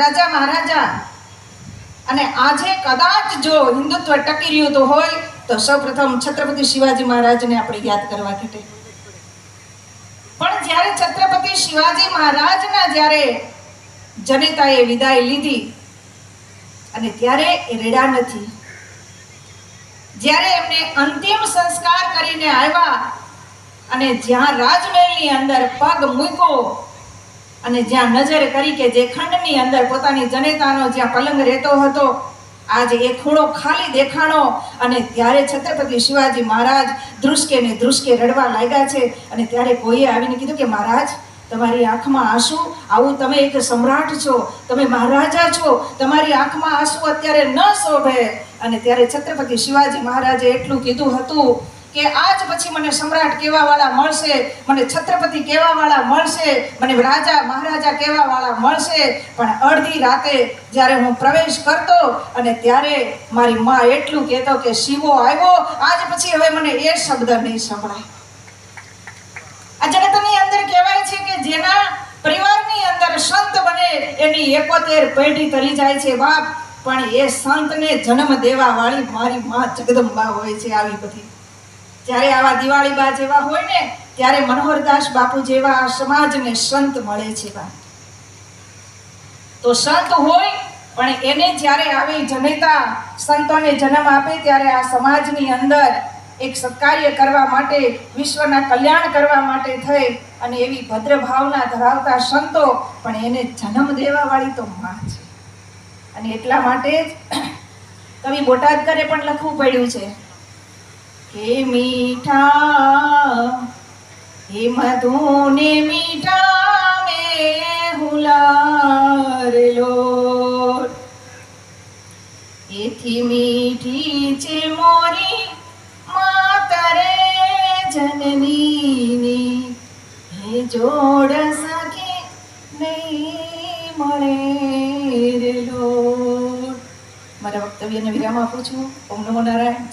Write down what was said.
રાજા મહારાજા અને આજે કદાચ જો હિન્દુત્વ ટકી રહ્યું તો હોય તો સૌપ્રથમ છત્રપતિ શિવાજી મહારાજને આપણે યાદ કરવા ઘટે. પણ જ્યારે છત્રપતિ શિવાજી મહારાજના જ્યારે જનેતાએ વિદાય લીધી અને ત્યારે એ રેડા નથી. જ્યારે એમને અંતિમ સંસ્કાર કરીને આવ્યા અને જ્યાં રાજમહેલની અંદર પગ મૂક્યો અને જ્યાં નજર કરી કે જે ખંડની અંદર પોતાની જનેતાનો જ્યાં પલંગ રહેતો હતો આજે એ ખૂણો ખાલી દેખાણો અને ત્યારે છત્રપતિ શિવાજી મહારાજ ધ્રુસકે ને ધ્રુસકે રડવા લાગ્યા છે. અને ત્યારે કોઈએ આવીને કીધું કે મહારાજ તમારી આંખમાં આંસુ, આવું તમે એક સમ્રાટ છો, તમે મહારાજા છો, તમારી આંખમાં આંસુ અત્યારે ન શોભે. અને ત્યારે છત્રપતિ શિવાજી મહારાજે એટલું કીધું હતું કે આજ પછી મને સમ્રાટ કહેવાવાળા મળશે, મને છત્રપતિ કહેવાવાળા મળશે, મને રાજા મહારાજા કહેવાવાળા મળશે. પણ અડધી રાતે જ્યારે હું પ્રવેશ કરતો અને ત્યારે મારી માં એટલું કહેતો કે શિવો આવ્યો, આજ પછી હવે મને એ શબ્દ નહીં સંભળાય. આ જગતની અંદર કહેવાય છે કે જેના પરિવારની અંદર સંત બને એની 71 પેઢી તરી જાય છે બાપ, પણ એ સંતને જન્મ દેવા વાળી મારી માં જગદંબા હોય છે. આવી બધી જ્યારે આવા દિવાળી બા જેવા હોય ને ત્યારે મનોહરદાસ બાપુ જેવા સમાજને સંત મળે છે બા. તો સંત હોય પણ એને જ્યારે આવી જનેતા સંતોને જન્મ આપે ત્યારે આ સમાજની અંદર એક સત્કાર્ય કરવા માટે, વિશ્વના કલ્યાણ કરવા માટે થઈ અને એવી ભદ્ર ભાવના ધરાવતા સંતો પણ એને જન્મ દેવા વાળી તો માં છે. અને એટલા માટે જ કવિ બોટાદકરે પણ લખવું પડ્યું છે કે મીઠા હે મધુને મીઠા મે હુલારેલો, એથી મીઠી છે મોરી માતરે જનનીની, હે જોડ સખી નહીં મળે રેલો. મારા વક્તવ્યને વિરામ આપું છું. ઓમ નમો નારાયણ.